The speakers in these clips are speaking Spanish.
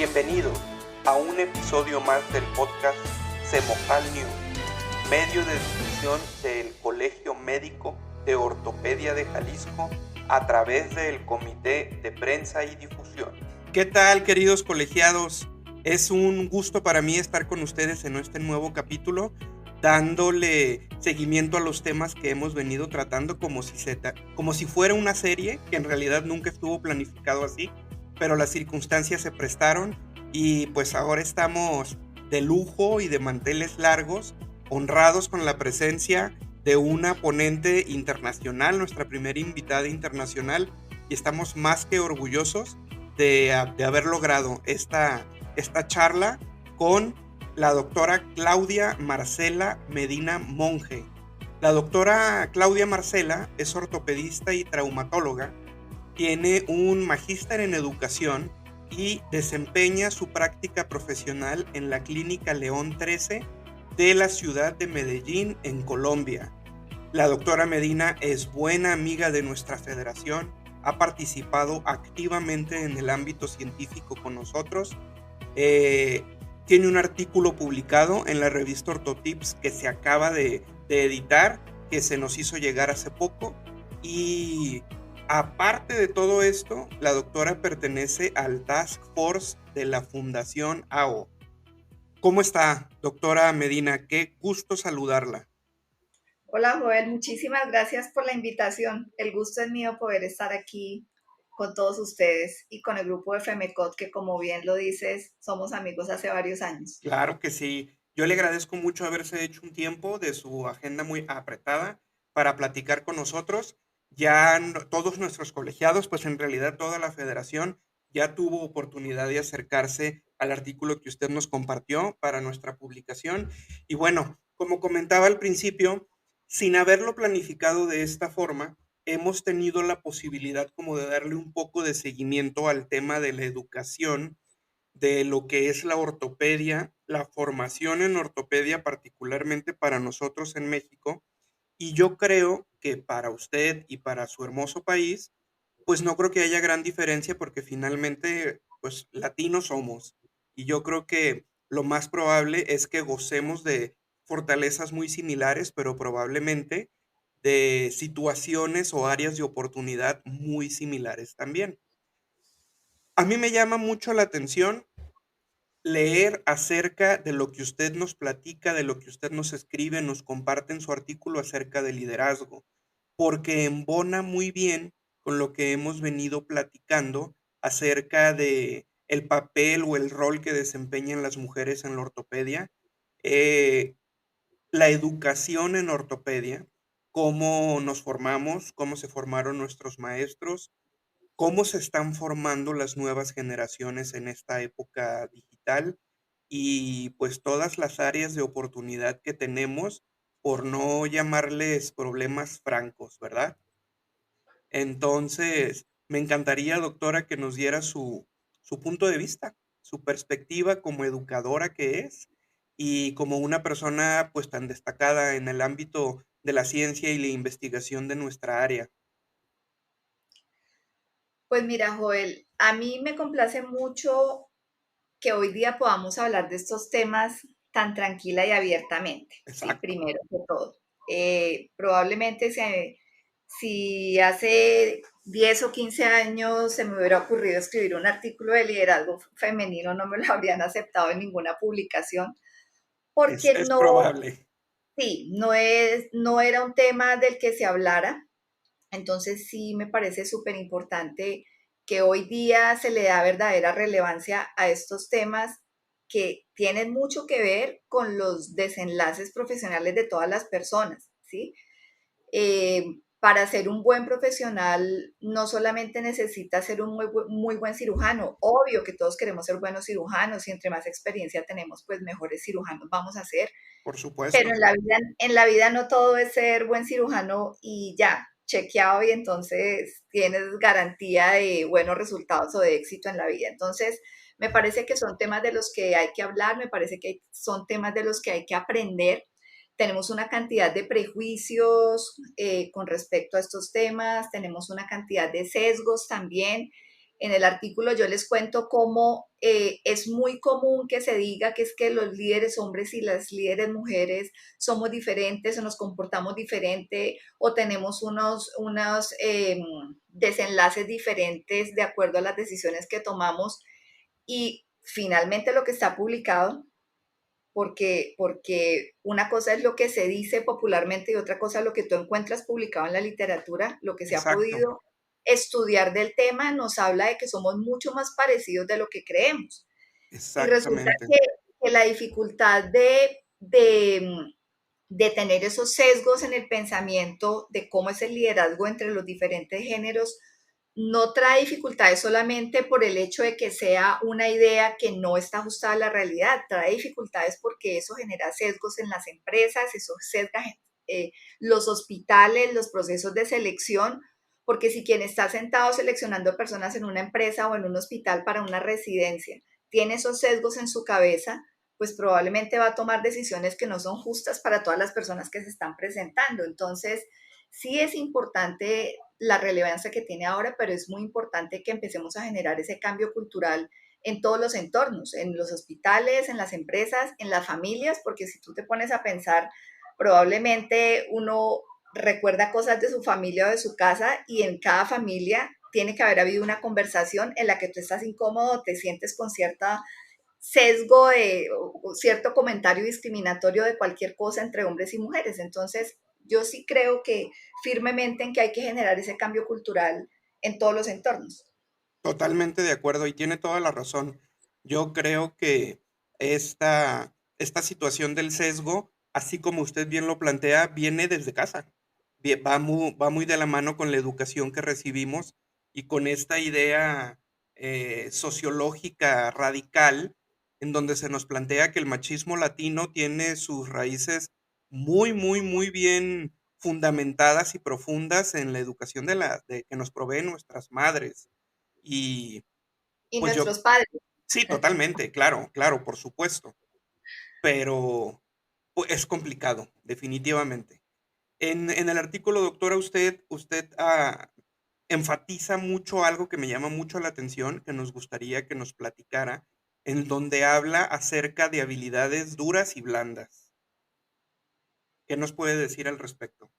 Bienvenidos a un episodio más del podcast Semojal News, medio de difusión del Colegio Médico de Ortopedia de Jalisco a través del Comité de Prensa y Difusión. ¿Qué tal, queridos colegiados? Es un gusto para mí estar con ustedes en este nuevo capítulo, dándole seguimiento a los temas que hemos venido tratando como si fuera una serie, que en realidad nunca estuvo planificado así, pero las circunstancias se prestaron y pues ahora estamos de lujo y de manteles largos, honrados con la presencia de una ponente internacional, nuestra primera invitada internacional, y estamos más que orgullosos de haber logrado esta charla con la doctora Claudia Marcela Medina Monge. La doctora Claudia Marcela es ortopedista y traumatóloga, tiene un magíster en educación y desempeña su práctica profesional en la Clínica León 13 de la ciudad de Medellín, en Colombia. La doctora Medina es buena amiga de nuestra federación, ha participado activamente en el ámbito científico con nosotros, tiene un artículo publicado en la revista Ortotips que se acaba de editar, que se nos hizo llegar hace poco, y aparte de todo esto, la doctora pertenece al Task Force de la Fundación AO. ¿Cómo está, doctora Medina? Qué gusto saludarla. Hola Joel, muchísimas gracias por la invitación. El gusto es mío poder estar aquí con todos ustedes y con el grupo de FEMECOT, que como bien lo dices, somos amigos hace varios años. Claro que sí. Yo le agradezco mucho haberse hecho un tiempo de su agenda muy apretada para platicar con nosotros. Ya todos nuestros colegiados, pues en realidad toda la federación ya tuvo oportunidad de acercarse al artículo que usted nos compartió para nuestra publicación. Y bueno, como comentaba al principio, sin haberlo planificado de esta forma, hemos tenido la posibilidad como de darle un poco de seguimiento al tema de la educación, de lo que es la ortopedia, la formación en ortopedia, particularmente para nosotros en México. Y yo creo que para usted y para su hermoso país, pues no creo que haya gran diferencia porque finalmente, pues latinos somos. Y yo creo que lo más probable es que gocemos de fortalezas muy similares, pero probablemente de situaciones o áreas de oportunidad muy similares también. A mí me llama mucho la atención leer acerca de lo que usted nos platica, de lo que usted nos escribe, nos comparte en su artículo acerca de liderazgo, porque embona muy bien con lo que hemos venido platicando acerca de el papel o el rol que desempeñan las mujeres en la ortopedia, eh, la educación en ortopedia, cómo nos formamos, cómo se formaron nuestros maestros, cómo se están formando las nuevas generaciones en esta época digital y pues todas las áreas de oportunidad que tenemos, por no llamarles problemas francos, ¿verdad? Entonces, me encantaría, doctora, que nos diera su punto de vista, su perspectiva como educadora que es y como una persona pues tan destacada en el ámbito de la ciencia y la investigación de nuestra área. Pues mira Joel, a mí me complace mucho que hoy día podamos hablar de estos temas tan tranquila y abiertamente, ¿sí? Exacto. Primero que todo. Probablemente si hace 10 o 15 años se me hubiera ocurrido escribir un artículo de liderazgo femenino, no me lo habrían aceptado en ninguna publicación, porque Es no, probable. sí, no era un tema del que se hablara. Entonces sí me parece súper importante que hoy día se le da verdadera relevancia a estos temas que tienen mucho que ver con los desenlaces profesionales de todas las personas, ¿sí? Para ser un buen profesional no solamente necesita ser un muy buen cirujano, obvio que todos queremos ser buenos cirujanos y entre más experiencia tenemos, pues mejores cirujanos vamos a ser, Por pero supuesto. en la vida no todo es ser buen cirujano y ya, chequeado y entonces tienes garantía de buenos resultados o de éxito en la vida. Entonces, me parece que son temas de los que hay que hablar, me parece que son temas de los que hay que aprender. Tenemos una cantidad de prejuicios con respecto a estos temas, tenemos una cantidad de sesgos también. En el artículo yo les cuento cómo es muy común que se diga que es que los líderes hombres y las líderes mujeres somos diferentes o nos comportamos diferente o tenemos unos desenlaces diferentes de acuerdo a las decisiones que tomamos. Y finalmente lo que está publicado, porque una cosa es lo que se dice popularmente y otra cosa es lo que tú encuentras publicado en la literatura, lo que se ha Exacto, podido estudiar del tema nos habla de que somos mucho más parecidos de lo que creemos. Y resulta exactamente. que la dificultad de tener esos sesgos en el pensamiento de cómo es el liderazgo entre los diferentes géneros no trae dificultades solamente por el hecho de que sea una idea que no está ajustada a la realidad, trae dificultades porque eso genera sesgos en las empresas, eso sesga los hospitales, los procesos de selección, porque si quien está sentado seleccionando personas en una empresa o en un hospital para una residencia tiene esos sesgos en su cabeza, pues probablemente va a tomar decisiones que no son justas para todas las personas que se están presentando. Entonces, sí es importante la relevancia que tiene ahora, pero es muy importante que empecemos a generar ese cambio cultural en todos los entornos, en los hospitales, en las empresas, en las familias, porque si tú te pones a pensar, probablemente uno recuerda cosas de su familia o de su casa y en cada familia tiene que haber habido una conversación en la que tú estás incómodo, te sientes con cierta sesgo de o cierto comentario discriminatorio de cualquier cosa entre hombres y mujeres. Entonces, yo sí creo que firmemente en que hay que generar ese cambio cultural en todos los entornos. Totalmente de acuerdo y tiene toda la razón. Yo creo que esta situación del sesgo, así como usted bien lo plantea, viene desde casa. Va muy de la mano con la educación que recibimos y con esta idea sociológica radical en donde se nos plantea que el machismo latino tiene sus raíces muy, muy, muy bien fundamentadas y profundas en la educación de que nos proveen nuestras madres y, Y pues, yo nuestros padres. sí, totalmente, claro, claro, por supuesto, pero, es complicado, definitivamente. En el artículo, doctora, usted enfatiza mucho algo que me llama mucho la atención, que nos gustaría que nos platicara, en donde habla acerca de habilidades duras y blandas. ¿Qué nos puede decir al respecto?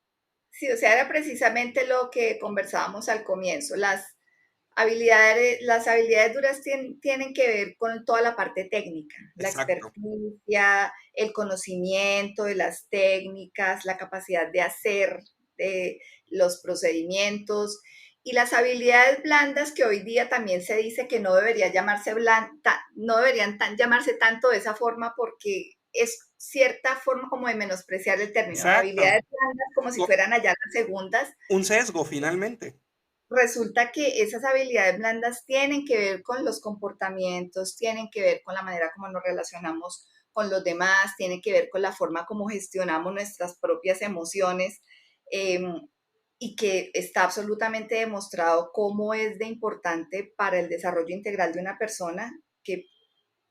Sí, o sea, era precisamente lo que conversábamos al comienzo. Las habilidades duras tienen que ver con toda la parte técnica, la Exacto, experticia, el conocimiento de las técnicas, la capacidad de hacer de los procedimientos y las habilidades blandas que hoy día también se dice que no debería llamarse no deberían llamarse tanto de esa forma porque es cierta forma como de menospreciar el término. exacto. Habilidades blandas como si Co fueran allá las segundas. Un sesgo, finalmente. Resulta que esas habilidades blandas tienen que ver con los comportamientos, tienen que ver con la manera como nos relacionamos con los demás, tienen que ver con la forma como gestionamos nuestras propias emociones eh, y que está absolutamente demostrado cómo es de importante para el desarrollo integral de una persona que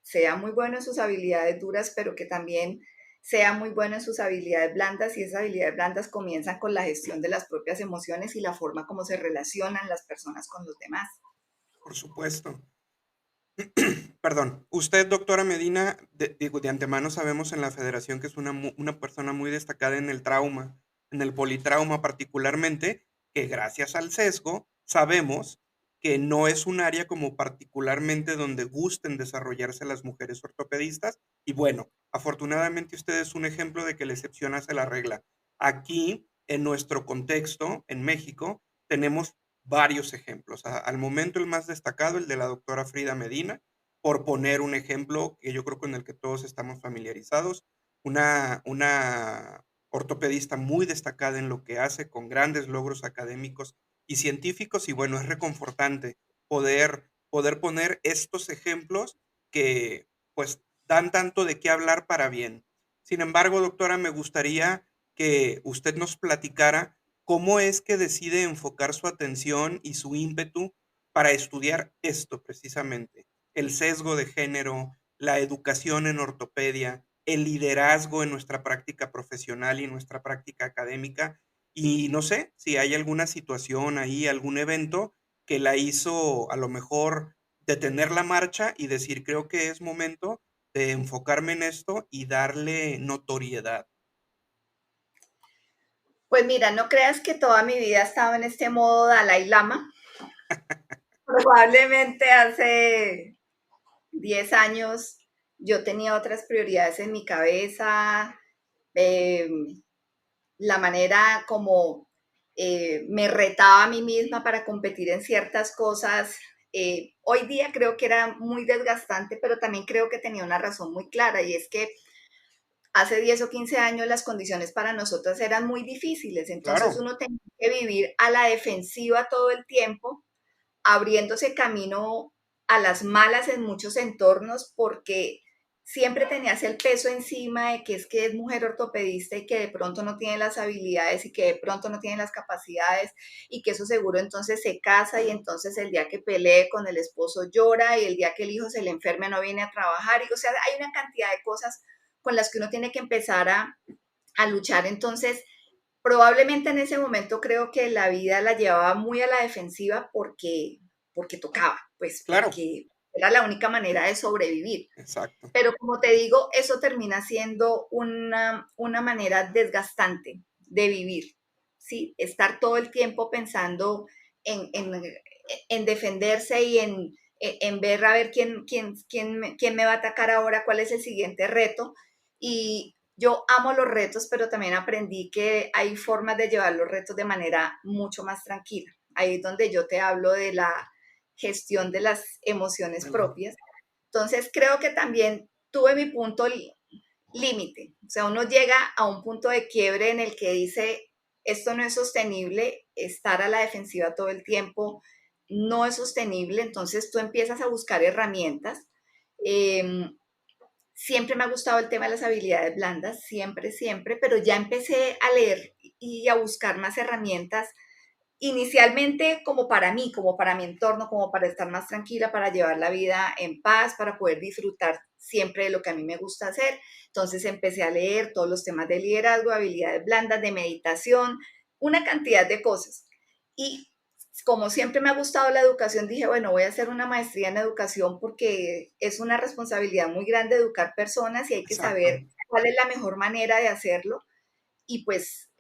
sea muy bueno en sus habilidades duras, pero que también sea muy bueno en sus habilidades blandas y esas habilidades blandas comienzan con la gestión de las propias emociones y la forma como se relacionan las personas con los demás. Por supuesto. Perdón. Usted, doctora Medina, digo, de antemano sabemos en la federación que es una persona muy destacada en el trauma, en el politrauma particularmente, que gracias al sesgo sabemos que no es un área como particularmente donde gusten desarrollarse las mujeres ortopedistas. Y bueno, afortunadamente usted es un ejemplo de que la excepción hace la regla. Aquí, en nuestro contexto, en México, tenemos varios ejemplos. Al momento el más destacado, el de la doctora Frida Medina, por poner un ejemplo que yo creo con el que todos estamos familiarizados, una ortopedista muy destacada en lo que hace, con grandes logros académicos y científicos, y bueno, es reconfortante poder poner estos ejemplos que, pues, dan tanto de qué hablar para bien. Sin embargo, doctora, me gustaría que usted nos platicara cómo es que decide enfocar su atención y su ímpetu para estudiar esto precisamente, el sesgo de género, la educación en ortopedia, el liderazgo en nuestra práctica profesional y nuestra práctica académica. Y no sé si hay alguna situación ahí, algún evento que la hizo a lo mejor detener la marcha y decir, creo que es momento de enfocarme en esto y darle notoriedad? Pues mira, no creas que toda mi vida he estado en este modo Dalai Lama. Probablemente hace 10 años yo tenía otras prioridades en mi cabeza, eh, la manera como me retaba a mí misma para competir en ciertas cosas. Hoy día creo que era muy desgastante, pero también creo que tenía una razón muy clara y es que hace 10 o 15 años las condiciones para nosotras eran muy difíciles, entonces Claro, uno tenía que vivir a la defensiva todo el tiempo, abriéndose camino a las malas en muchos entornos porque siempre tenías el peso encima de que es mujer ortopedista y que de pronto no tiene las habilidades y que de pronto no tiene las capacidades y que eso seguro entonces se casa y entonces el día que pelee con el esposo llora y el día que el hijo se le enferme no viene a trabajar. Y, o sea, hay una cantidad de cosas con las que uno tiene que empezar a luchar. Entonces, probablemente en ese momento creo que la vida la llevaba muy a la defensiva porque tocaba, pues claro, porque era la única manera de sobrevivir. exacto. Pero como te digo, eso termina siendo una manera desgastante de vivir, ¿sí? Estar todo el tiempo pensando en, en, en defenderse y en ver a ver quién me va a atacar ahora, cuál es el siguiente reto. Y yo amo los retos, pero también aprendí que hay formas de llevar los retos de manera mucho más tranquila. Ahí es donde yo te hablo de la gestión de las emociones propias. Entonces creo que también tuve mi punto límite. O sea, uno llega a un punto de quiebre en el que dice, esto no es sostenible, estar a la defensiva todo el tiempo no es sostenible, entonces tú empiezas a buscar herramientas. Eh, Siempre me ha gustado el tema de las habilidades blandas, siempre, siempre, pero ya empecé a leer y a buscar más herramientas inicialmente como para mí, como para mi entorno, como para estar más tranquila, para llevar la vida en paz, para poder disfrutar siempre de lo que a mí me gusta hacer. Entonces empecé a leer todos los temas de liderazgo, habilidades blandas, de meditación, una cantidad de cosas. Y como siempre me ha gustado la educación, dije, bueno, voy a hacer una maestría en educación porque es una responsabilidad muy grande educar personas y hay que Exacto. saber cuál es la mejor manera de hacerlo y pues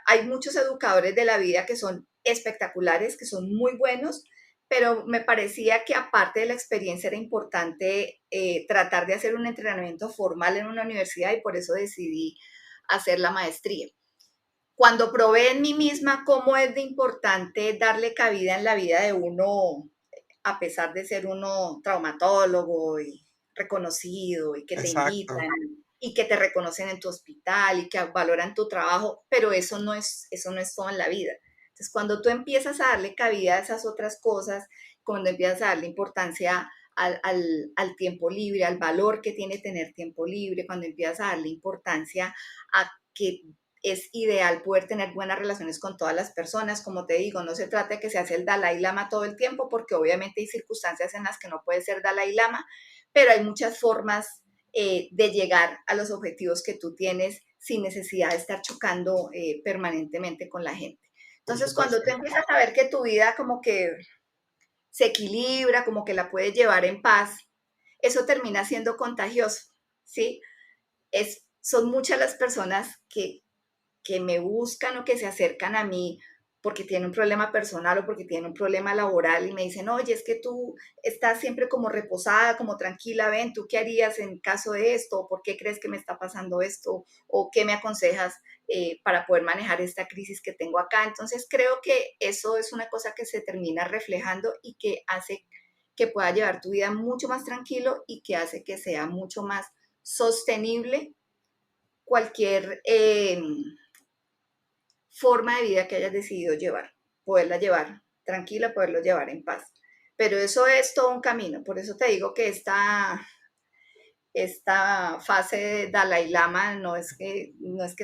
hay muchos educadores de la vida que son espectaculares, que son muy buenos, pero me parecía que aparte de la experiencia era importante tratar de hacer un entrenamiento formal en una universidad y por eso decidí hacer la maestría. Cuando probé en mí misma cómo es de importante darle cabida en la vida de uno, a pesar de ser uno traumatólogo y reconocido y que te Exacto. invitan y que te reconocen en tu hospital y que valoran tu trabajo, pero eso no es todo en la vida. Entonces, cuando tú empiezas a darle cabida a esas otras cosas, cuando empiezas a darle importancia al tiempo libre, al valor que tiene tener tiempo libre, cuando empiezas a darle importancia a que es ideal poder tener buenas relaciones con todas las personas. Como te digo, no se trata de que se hace el Dalai Lama todo el tiempo, porque obviamente hay circunstancias en las que no puede ser Dalai Lama, pero hay muchas formas de llegar a los objetivos que tú tienes sin necesidad de estar chocando permanentemente con la gente. Por Entonces, cuando supuesto. tú empiezas a ver que tu vida como que se equilibra, como que la puedes llevar en paz, eso termina siendo contagioso, ¿sí? Son muchas las personas que me buscan o que se acercan a mí porque tienen un problema personal o porque tienen un problema laboral y me dicen, oye, es que tú estás siempre como reposada, como tranquila, ven, ¿tú qué harías en caso de esto? ¿O por qué crees que me está pasando esto? ¿O qué me aconsejas para poder manejar esta crisis que tengo acá? Entonces creo que eso es una cosa que se termina reflejando y que hace que pueda llevar tu vida mucho más tranquilo y que hace que sea mucho más sostenible cualquier forma de vida que hayas decidido llevar, poderla llevar tranquila, poderlo llevar en paz. Pero eso es todo un camino, por eso te digo que esta fase de Dalai Lama no es que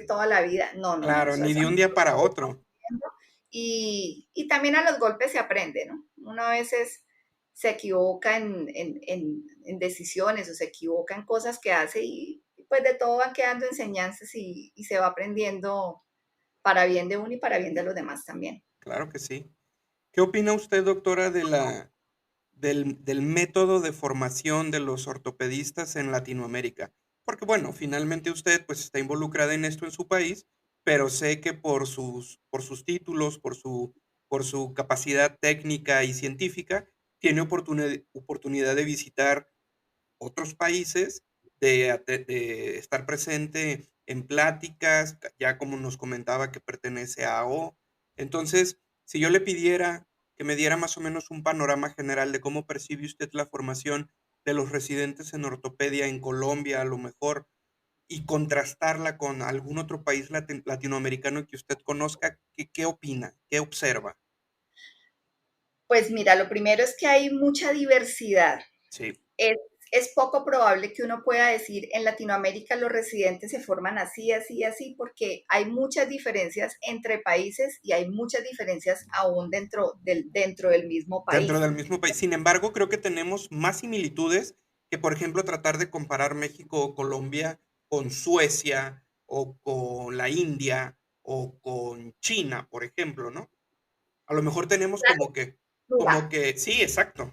toda la vida, no, no, no, Claro, eso ni es de un día para otro. y también a los golpes se aprende, ¿no? Uno a veces se equivoca en decisiones o se equivoca en cosas que hace y pues de todo van quedando enseñanzas y se va aprendiendo para bien de uno y para bien de los demás también. Claro que sí. ¿Qué opina usted, doctora, del método de formación de los ortopedistas en Latinoamérica? Porque bueno, finalmente usted pues está involucrada en esto en su país, pero sé que por sus títulos, por su capacidad técnica y científica, tiene oportunidad de visitar otros países, de estar presente en pláticas, ya como nos comentaba que pertenece a AO. Entonces, si yo le pidiera que me diera más o menos un panorama general de cómo percibe usted la formación de los residentes en ortopedia en Colombia, a lo mejor, y contrastarla con algún otro país latinoamericano que usted conozca, ¿qué opina? ¿Qué observa? Pues mira, lo primero es que hay mucha diversidad. Sí, Es, es poco probable que uno pueda decir en Latinoamérica los residentes se forman así, así, así, porque hay muchas diferencias entre países y hay muchas diferencias aún dentro del mismo dentro país. del mismo país. Sin embargo, creo que tenemos más similitudes que, por ejemplo, tratar de comparar México o Colombia con Suecia o con la India o con China, por ejemplo, ¿no? A lo mejor tenemos Mira, sí, exacto.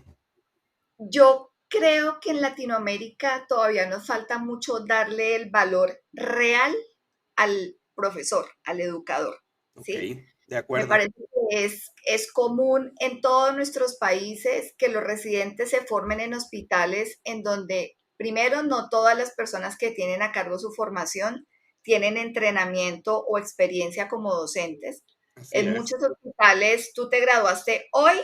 yo creo que en Latinoamérica todavía nos falta mucho darle el valor real al profesor, al educador, Ok, ¿sí? de Me acuerdo. parece que es común en todos nuestros países que los residentes se formen en hospitales en donde, primero, no todas las personas que tienen a cargo su formación tienen entrenamiento o experiencia como docentes. Así En es. muchos hospitales tú te graduaste hoy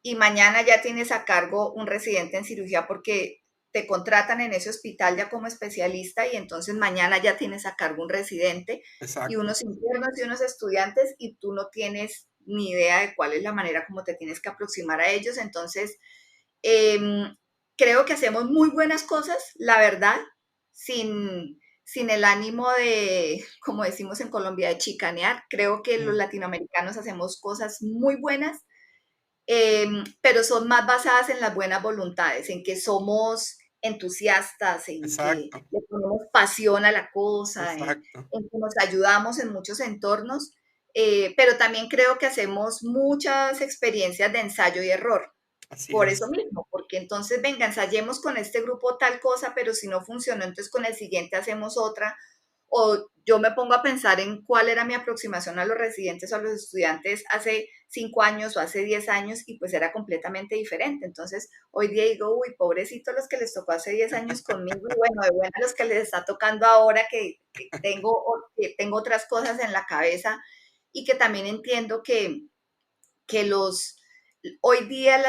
y mañana ya tienes a cargo un residente en cirugía porque te contratan en ese hospital ya como especialista y entonces mañana ya tienes a cargo un residente y Exacto. unos internos y unos estudiantes y tú no tienes ni idea de cuál es la manera como te tienes que aproximar a ellos. Entonces, eh, creo que hacemos muy buenas cosas, la verdad, sin el ánimo de, como decimos en Colombia, de chicanear. Creo que los Mm, latinoamericanos hacemos cosas muy buenas, pero son más basadas en las buenas voluntades, en que somos entusiastas, en que exacto, le ponemos pasión a la cosa, exacto. en que nos ayudamos en muchos entornos, pero también creo que hacemos muchas experiencias de ensayo y error. Así Por eso es. mismo, porque entonces, venga, ensayemos con este grupo tal cosa, pero si no funcionó, entonces con el siguiente hacemos otra. O yo me pongo a pensar en cuál era mi aproximación a los residentes o a los estudiantes hace 5 años o hace 10 años y pues era completamente diferente. Entonces, hoy día digo, uy, pobrecitos los que les tocó hace 10 años conmigo y bueno, de buena los que les está tocando ahora que tengo otras cosas en la cabeza y que también entiendo que hoy día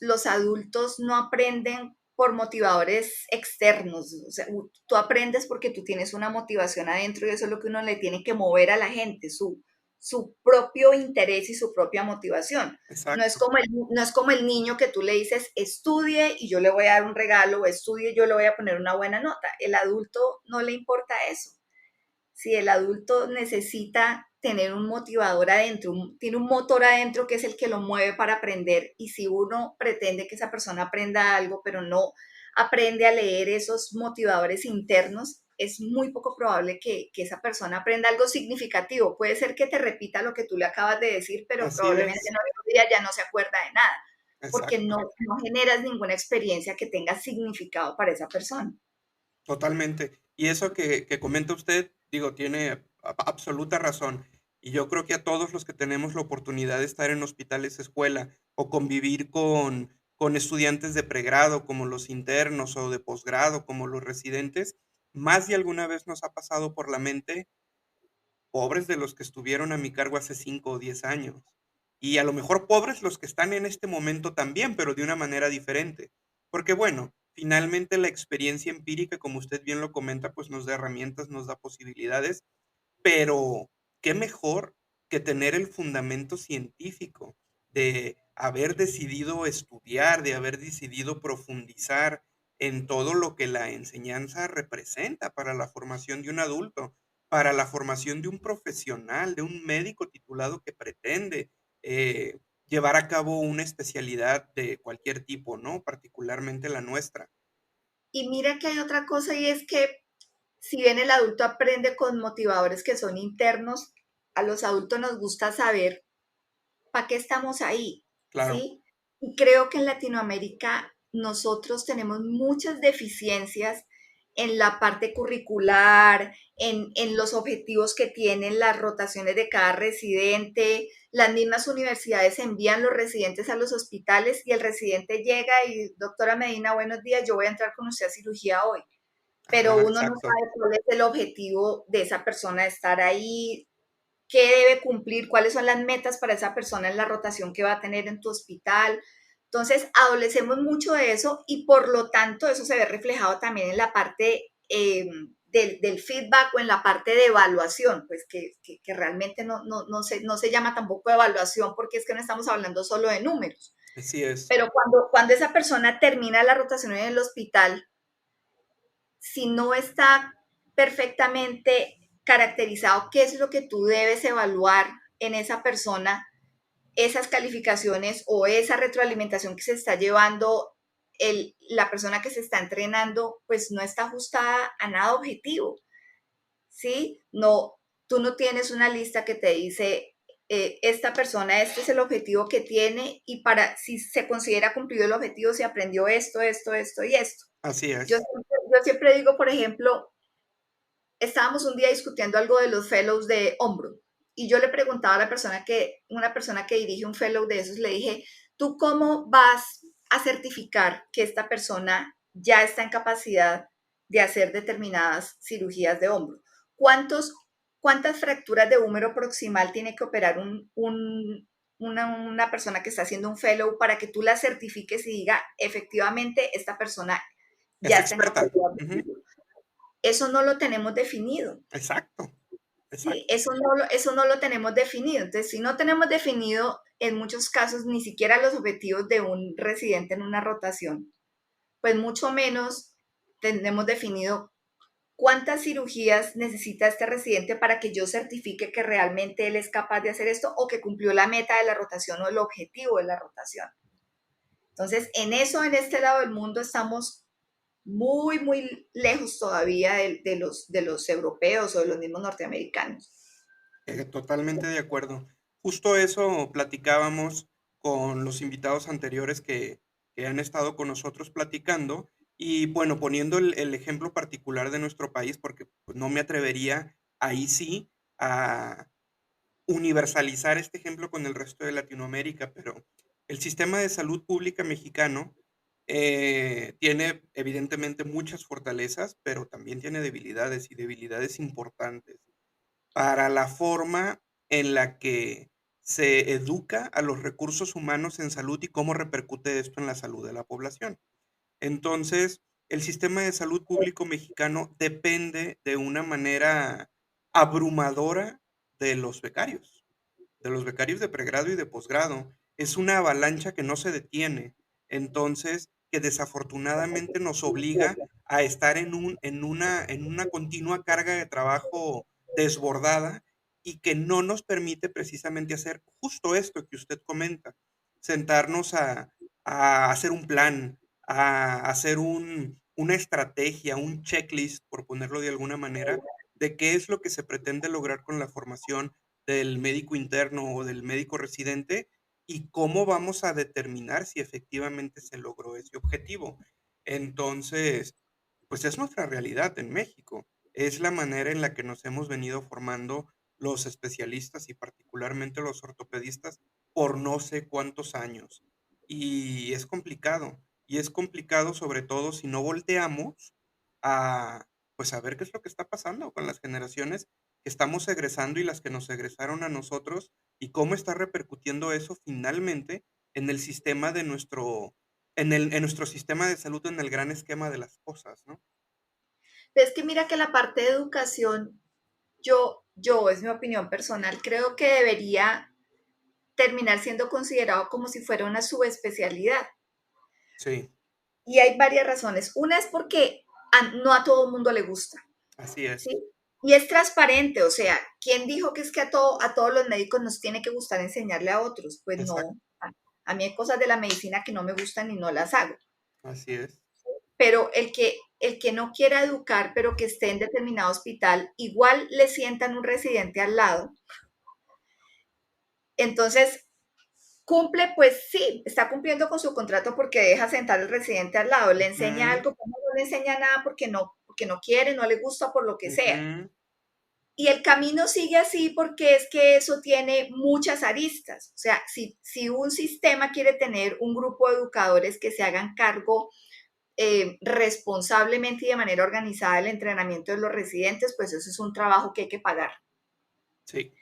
los adultos no aprenden por motivadores externos. O sea, tú aprendes porque tú tienes una motivación adentro y eso es lo que uno le tiene que mover a la gente, su propio interés y su propia motivación. Exacto. No es como el niño que tú le dices, estudie y yo le voy a dar un regalo, o estudie y yo le voy a poner una buena nota. El adulto no le importa eso. Si el adulto necesita tener un motivador adentro, tiene un motor adentro que es el que lo mueve para aprender y si uno pretende que esa persona aprenda algo, pero no aprende a leer esos motivadores internos, es muy poco probable que esa persona aprenda algo significativo. Puede ser que te repita lo que tú le acabas de decir, pero Así probablemente es. en otro día ya no se acuerda de nada, porque Exacto. no generas ninguna experiencia que tenga significado para esa persona. Totalmente. Y eso que comenta usted, digo, tiene absoluta razón. Y yo creo que a todos los que tenemos la oportunidad de estar en hospitales escuela o convivir con estudiantes de pregrado como los internos o de posgrado como los residentes, más de alguna vez nos ha pasado por la mente, pobres de los que estuvieron a mi cargo hace 5 o 10 años. Y a lo mejor pobres los que están en este momento también, pero de una manera diferente. Porque bueno, finalmente la experiencia empírica, como usted bien lo comenta, pues nos da herramientas, nos da posibilidades, pero qué mejor que tener el fundamento científico de haber decidido estudiar, de haber decidido profundizar en todo lo que la enseñanza representa para la formación de un adulto, para la formación de un profesional, de un médico titulado que pretende llevar a cabo una especialidad de cualquier tipo, ¿no? Particularmente la nuestra. Y mira que hay otra cosa y es que si bien el adulto aprende con motivadores que son internos, a los adultos nos gusta saber ¿para qué estamos ahí? Claro, ¿Sí? Y creo que en Latinoamérica nosotros tenemos muchas deficiencias en la parte curricular, en los objetivos que tienen las rotaciones de cada residente. Las mismas universidades envían los residentes a los hospitales y el residente llega y, doctora Medina, buenos días, yo voy a entrar con usted a cirugía hoy, pero ajá, uno no exacto. sabe cuál es el objetivo de esa persona de estar ahí, qué debe cumplir, cuáles son las metas para esa persona en la rotación que va a tener en tu hospital. Entonces, adolecemos mucho de eso y por lo tanto eso se ve reflejado también en la parte del feedback o en la parte de evaluación, pues que realmente no se llama tampoco evaluación porque es que no estamos hablando solo de números. Así es. Pero cuando esa persona termina la rotación en el hospital, si no está perfectamente caracterizado qué es lo que tú debes evaluar en esa persona, esas calificaciones o esa retroalimentación que se está llevando la persona que se está entrenando, pues no está ajustada a nada objetivo, ¿sí? No, tú no tienes una lista que te dice, esta persona, este es el objetivo que tiene y para si se considera cumplido el objetivo, se aprendió esto, esto, esto y esto. Así Yo, es. yo siempre digo, por ejemplo, estábamos un día discutiendo algo de los fellows de hombro y yo le preguntaba a una persona que dirige un fellow de esos, le dije, ¿tú cómo vas a certificar que esta persona ya está en capacidad de hacer determinadas cirugías de hombro? ¿Cuántos, ¿Cuántas fracturas de húmero proximal tiene que operar una persona que está haciendo un fellow para que tú la certifiques y diga, efectivamente, esta persona Es ya está en experta. capacidad de Ujú. hacerlo? Eso no lo tenemos definido. Exacto, Sí, exacto. eso no lo tenemos definido. Entonces, si no tenemos definido en muchos casos ni siquiera los objetivos de un residente en una rotación, pues mucho menos tenemos definido cuántas cirugías necesita este residente para que yo certifique que realmente él es capaz de hacer esto o que cumplió la meta de la rotación o el objetivo de la rotación. Entonces, en eso, en este lado del mundo, estamos muy lejos todavía de los europeos o de los mismos norteamericanos. Totalmente de acuerdo. Justo eso platicábamos con los invitados anteriores que han estado con nosotros platicando y bueno, poniendo el ejemplo particular de nuestro país, porque pues, no me atrevería ahí sí a universalizar este ejemplo con el resto de Latinoamérica, pero el sistema de salud pública mexicano tiene evidentemente muchas fortalezas, pero también tiene debilidades y debilidades importantes para la forma en la que se educa a los recursos humanos en salud y cómo repercute esto en la salud de la población. Entonces, el sistema de salud público mexicano depende de una manera abrumadora de los becarios, de los becarios de pregrado y de posgrado. Es una avalancha que no se detiene. Entonces, que desafortunadamente nos obliga a estar en una continua carga de trabajo desbordada y que no nos permite precisamente hacer justo esto que usted comenta, sentarnos a hacer un plan, a hacer una estrategia, un checklist, por ponerlo de alguna manera, de qué es lo que se pretende lograr con la formación del médico interno o del médico residente y cómo vamos a determinar si efectivamente se logró ese objetivo. Entonces, pues es nuestra realidad en México. Es la manera en la que nos hemos venido formando los especialistas y particularmente los ortopedistas por no sé cuántos años. Y es complicado. Y es complicado sobre todo si no volteamos a, pues a ver qué es lo que está pasando con las generaciones que estamos egresando y las que nos egresaron a nosotros y cómo está repercutiendo eso finalmente en el sistema de nuestro, en nuestro sistema de salud en el gran esquema de las cosas, ¿no? Es que mira que la parte de educación, es mi opinión personal, creo que debería terminar siendo considerado como si fuera una subespecialidad. Sí, Y hay varias razones. Una es porque no a todo el mundo le gusta, así es, ¿sí? Y es transparente, o sea, ¿quién dijo que es que a todos los médicos nos tiene que gustar enseñarle a otros? Pues exacto, no. A mí hay cosas de la medicina que no me gustan y no las hago. así es, Pero el que no quiera educar, pero que esté en determinado hospital, igual le sientan un residente al lado. Entonces, cumple, pues sí, está cumpliendo con su contrato porque deja sentar al residente al lado, le enseña Ujú, algo, pero no le enseña nada porque no quiere, no le gusta, por lo que sea. ujú, Y el camino sigue así porque es que eso tiene muchas aristas. O sea, si un sistema quiere tener un grupo de educadores que se hagan cargo responsablemente y de manera organizada del entrenamiento de los residentes, pues eso es un trabajo que hay que pagar. sí,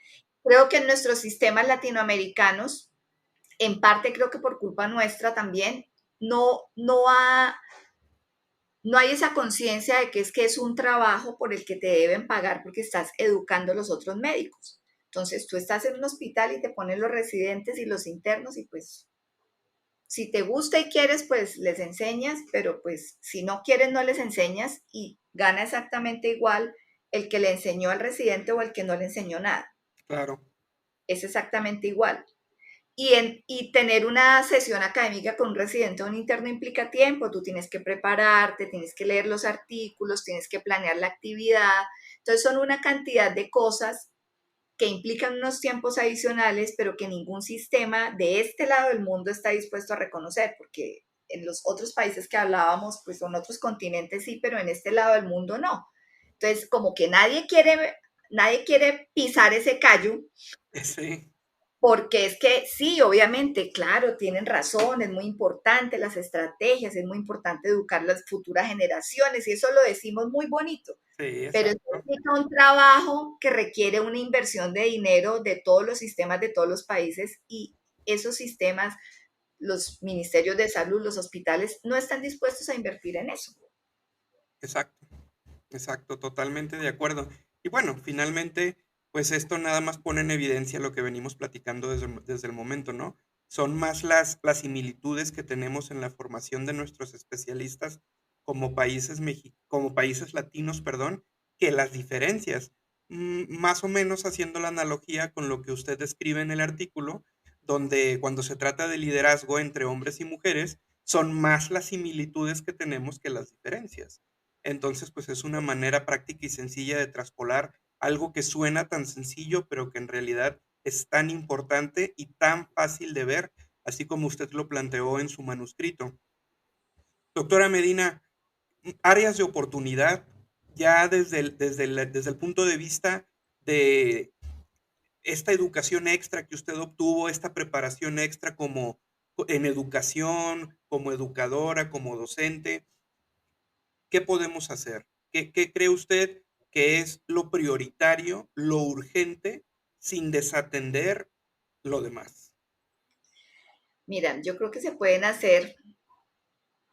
Creo que en nuestros sistemas latinoamericanos, en parte creo que por culpa nuestra también, no, no hay esa conciencia de que es un trabajo por el que te deben pagar porque estás educando a los otros médicos. Entonces tú estás en un hospital y te ponen los residentes y los internos y pues si te gusta y quieres, pues les enseñas, pero pues si no quieres, no les enseñas y gana exactamente igual el que le enseñó al residente o el que no le enseñó nada. claro. Es exactamente igual. Y tener una sesión académica con un residente o un interno implica tiempo, tú tienes que prepararte, tienes que leer los artículos, tienes que planear la actividad. Entonces son una cantidad de cosas que implican unos tiempos adicionales, pero que ningún sistema de este lado del mundo está dispuesto a reconocer, porque en los otros países que hablábamos, pues son otros continentes sí, pero en este lado del mundo no. Entonces, como que nadie quiere pisar ese callo, Sí, porque es que sí, obviamente, claro, tienen razón, es muy importante las estrategias, es muy importante educar a las futuras generaciones, y eso lo decimos muy bonito, sí, pero eso exacto. implica un trabajo que requiere una inversión de dinero de todos los sistemas de todos los países y esos sistemas, los ministerios de salud, los hospitales, no están dispuestos a invertir en eso. Exacto, exacto, totalmente de acuerdo. Y bueno, finalmente, pues esto nada más pone en evidencia lo que venimos platicando desde el momento, ¿no? Son más las similitudes que tenemos en la formación de nuestros especialistas como países latinos, perdón, que las diferencias. Más o menos haciendo la analogía con lo que usted describe en el artículo, donde cuando se trata de liderazgo entre hombres y mujeres, son más las similitudes que tenemos que las diferencias. Entonces, pues es una manera práctica y sencilla de traspolar algo que suena tan sencillo, pero que en realidad es tan importante y tan fácil de ver, así como usted lo planteó en su manuscrito. Doctora Medina, áreas de oportunidad, ya desde el punto de vista de esta educación extra que usted obtuvo, esta preparación extra como en educación, como educadora, como docente, ¿qué podemos hacer? ¿Qué cree usted que es lo prioritario, lo urgente, sin desatender lo demás? Mira, yo creo que se pueden hacer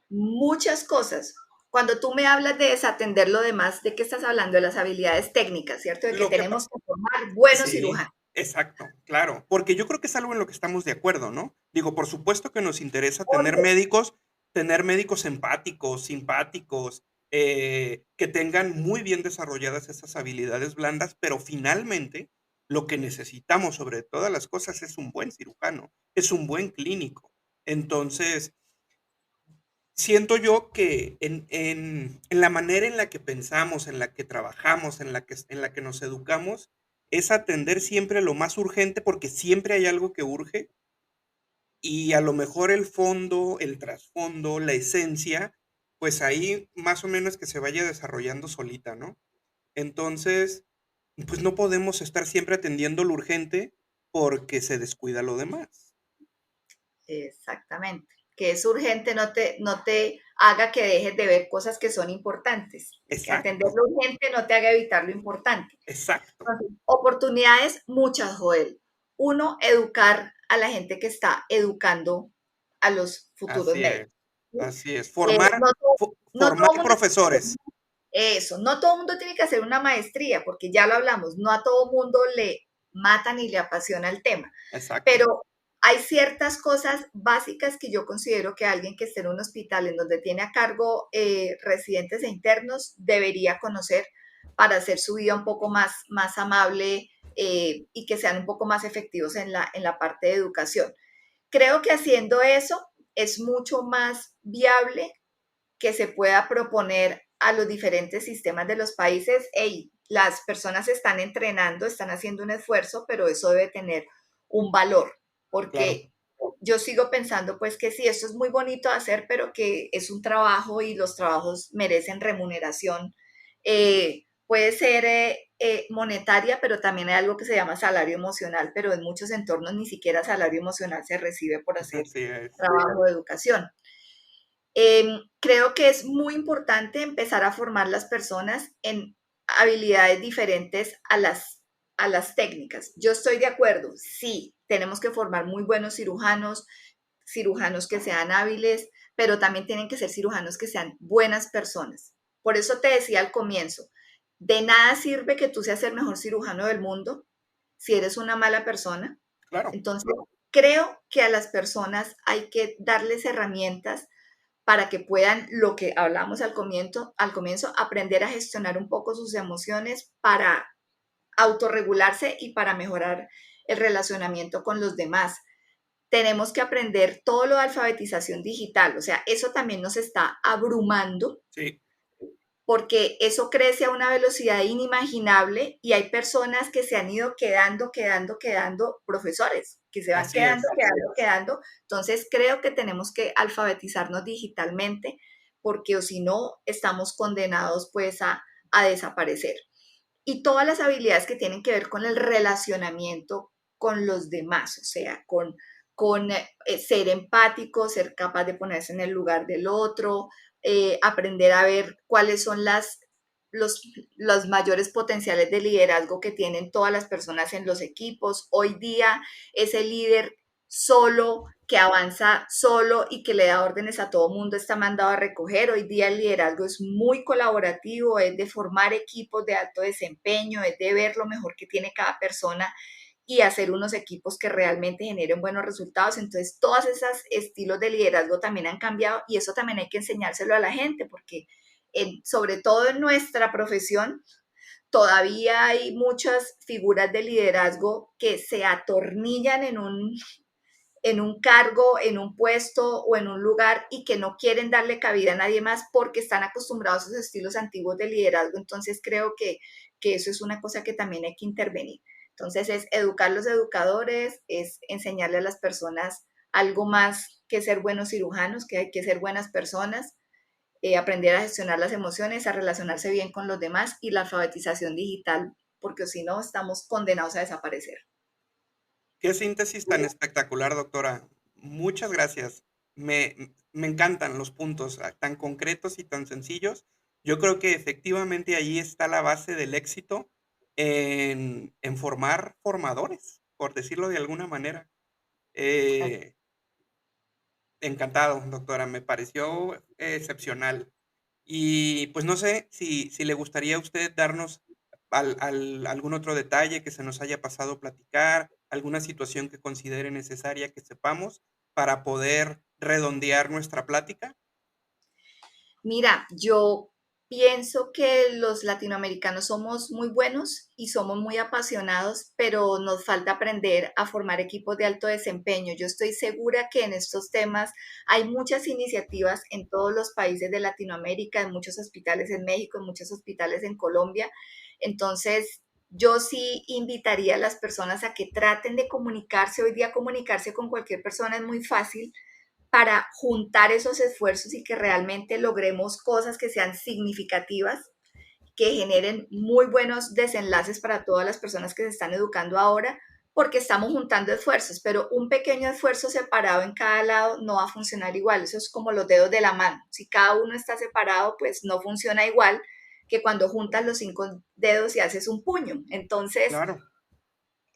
muchas cosas. Cuando tú me hablas de desatender lo demás, ¿de qué estás hablando? De las habilidades técnicas, ¿cierto? De que Lo que pa tenemos que formar buenos Sí, cirujanos. exacto, claro, porque yo creo que es algo en lo que estamos de acuerdo, ¿no? Digo, por supuesto que nos interesa tener médicos empáticos, simpáticos, que tengan muy bien desarrolladas esas habilidades blandas, pero finalmente lo que necesitamos sobre todas las cosas es un buen cirujano, es un buen clínico. Entonces, siento yo que en la manera en la que pensamos, en la que trabajamos, en la que nos educamos, es atender siempre lo más urgente, porque siempre hay algo que urge, y a lo mejor el fondo, el trasfondo, la esencia, pues ahí más o menos que se vaya desarrollando solita, ¿no? Entonces, pues no podemos estar siempre atendiendo lo urgente porque se descuida lo demás. Exactamente. Que es urgente, no te haga que dejes de ver cosas que son importantes. Que atender Exacto, lo urgente no te haga evitar lo importante. exacto, Entonces, oportunidades muchas, Joel. Uno, educar a la gente que está educando a los futuros así es. médicos. ¿Sí? Así es, No, no todo el formar mundo profesores. eso, no todo el mundo tiene que hacer una maestría, porque ya lo hablamos, no a todo el mundo le mata ni le apasiona el tema, Exacto, pero hay ciertas cosas básicas que yo considero que alguien que esté en un hospital en donde tiene a cargo residentes e internos debería conocer para hacer su vida un poco más amable y que sean un poco más efectivos en la parte de educación. Creo que haciendo eso es mucho más viable que se pueda proponer a los diferentes sistemas de los países. Hey, las personas están entrenando, están haciendo un esfuerzo, pero eso debe tener un valor, claro, porque yo sigo pensando pues que sí, esto es muy bonito de hacer, pero que es un trabajo y los trabajos merecen remuneración. Puede ser monetaria, pero también hay algo que se llama salario emocional, pero en muchos entornos ni siquiera salario emocional se recibe por hacer Así es. trabajo de educación. Creo que es muy importante empezar a formar las personas en habilidades diferentes a las técnicas. Yo estoy de acuerdo, sí, tenemos que formar muy buenos cirujanos, cirujanos que sean hábiles, pero también tienen que ser cirujanos que sean buenas personas. Por eso te decía al comienzo, de nada sirve que tú seas el mejor cirujano del mundo si eres una mala persona. Claro, Entonces, creo que a las personas hay que darles herramientas para que puedan, lo que hablamos al comienzo, aprender a gestionar un poco sus emociones para autorregularse y para mejorar el relacionamiento con los demás. Tenemos que aprender todo lo de alfabetización digital, o sea, eso también nos está abrumando sí, porque eso crece a una velocidad inimaginable y hay personas que se han ido quedando, profesores, que se van así es. quedando. Entonces creo que tenemos que alfabetizarnos digitalmente porque o si no, estamos condenados pues a desaparecer. Y todas las habilidades que tienen que ver con el relacionamiento con los demás, o sea, con ser empático, ser capaz de ponerse en el lugar del otro, aprender a ver cuáles son los mayores potenciales de liderazgo que tienen todas las personas en los equipos. Hoy día ese líder solo, que avanza solo y que le da órdenes a todo mundo, está mandado a recoger. Hoy día el liderazgo es muy colaborativo, es de formar equipos de alto desempeño, es de ver lo mejor que tiene cada persona y hacer unos equipos que realmente generen buenos resultados. Entonces, todos esos estilos de liderazgo también han cambiado y eso también hay que enseñárselo a la gente porque sobre todo en nuestra profesión, todavía hay muchas figuras de liderazgo que se atornillan en un cargo, en un puesto o en un lugar y que no quieren darle cabida a nadie más porque están acostumbrados a esos estilos antiguos de liderazgo. Entonces creo que eso es una cosa que también hay que intervenir. Entonces es educar a los educadores, es enseñarle a las personas algo más que ser buenos cirujanos, que hay que ser buenas personas, aprender a gestionar las emociones, a relacionarse bien con los demás y la alfabetización digital, porque si no estamos condenados a desaparecer. Qué síntesis tan espectacular, doctora. Muchas gracias. Me encantan los puntos tan concretos y tan sencillos. Yo creo que efectivamente allí está la base del éxito en formar formadores, por decirlo de alguna manera. Eh, Encantado, doctora. Me pareció excepcional. Y pues no sé si le gustaría a usted darnos algún otro detalle que se nos haya pasado platicar, alguna situación que considere necesaria que sepamos para poder redondear nuestra plática. Mira, yo pienso que los latinoamericanos somos muy buenos y somos muy apasionados, pero nos falta aprender a formar equipos de alto desempeño. Yo estoy segura que en estos temas hay muchas iniciativas en todos los países de Latinoamérica, en muchos hospitales en México, en muchos hospitales en Colombia. Entonces, yo sí invitaría a las personas a que traten de comunicarse. Hoy día comunicarse con cualquier persona es muy fácil para juntar esos esfuerzos y que realmente logremos cosas que sean significativas, que generen muy buenos desenlaces para todas las personas que se están educando ahora, porque estamos juntando esfuerzos, pero un pequeño esfuerzo separado en cada lado no va a funcionar igual. Eso es como los dedos de la mano. Si cada uno está separado, pues no funciona igual que cuando juntas los 5 dedos y haces un puño. Entonces, Claro,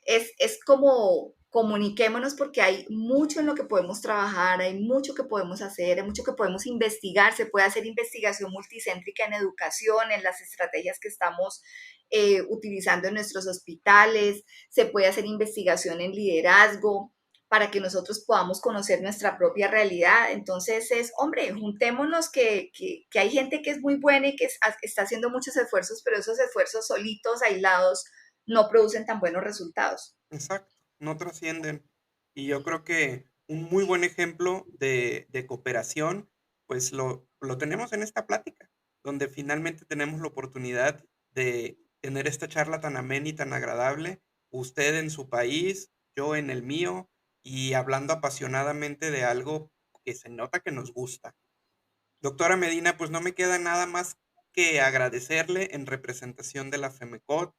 es como comuniquémonos porque hay mucho en lo que podemos trabajar, hay mucho que podemos hacer, hay mucho que podemos investigar, se puede hacer investigación multicéntrica en educación, en las estrategias que estamos utilizando en nuestros hospitales, se puede hacer investigación en liderazgo para que nosotros podamos conocer nuestra propia realidad. Entonces es, hombre, juntémonos que hay gente que es muy buena y que está haciendo muchos esfuerzos, pero esos esfuerzos solitos, aislados, no producen tan buenos resultados. exacto. No trascienden. Y yo creo que un muy buen ejemplo de cooperación, pues lo tenemos en esta plática, donde finalmente tenemos la oportunidad de tener esta charla tan amena y tan agradable, usted en su país, yo en el mío, y hablando apasionadamente de algo que se nota que nos gusta. Doctora Medina, pues no me queda nada más que agradecerle en representación de la FEMECOT,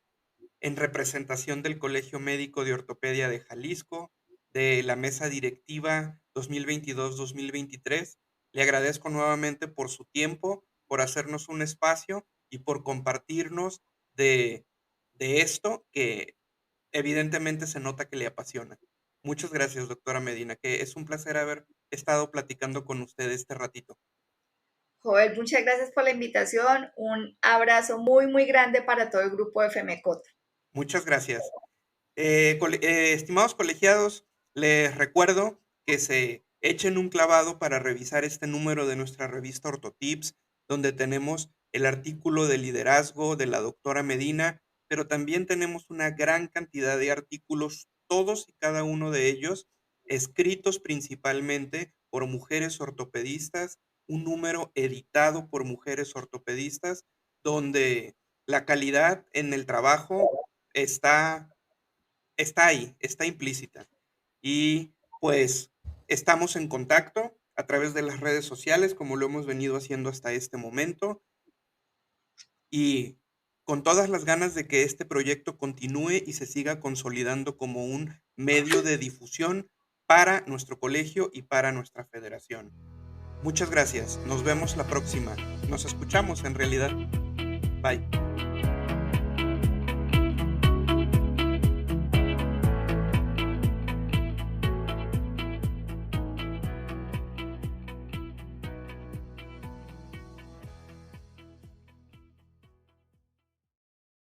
en representación del Colegio Médico de Ortopedia de Jalisco, de la mesa directiva 2022-2023. Le agradezco nuevamente por su tiempo, por hacernos un espacio y por compartirnos de, de esto que evidentemente se nota que le apasiona. Muchas gracias, doctora Medina, que es un placer haber estado platicando con usted este ratito. Joel, muchas gracias por la invitación. Un abrazo muy, muy grande para todo el grupo de FEMECOT. Muchas gracias. Estimados colegiados, les recuerdo que se echen un clavado para revisar este número de nuestra revista Ortotips, donde tenemos el artículo de liderazgo de la doctora Medina, pero también tenemos una gran cantidad de artículos, todos y cada uno de ellos escritos principalmente por mujeres ortopedistas, un número editado por mujeres ortopedistas, donde la calidad en el trabajo está está ahí, está implícita. Y pues estamos en contacto a través de las redes sociales, como lo hemos venido haciendo hasta este momento, y con todas las ganas de que este proyecto continúe y se siga consolidando como un medio de difusión para nuestro colegio y para nuestra federación. Muchas gracias. Nos vemos la próxima. Nos escuchamos en realidad. Bye.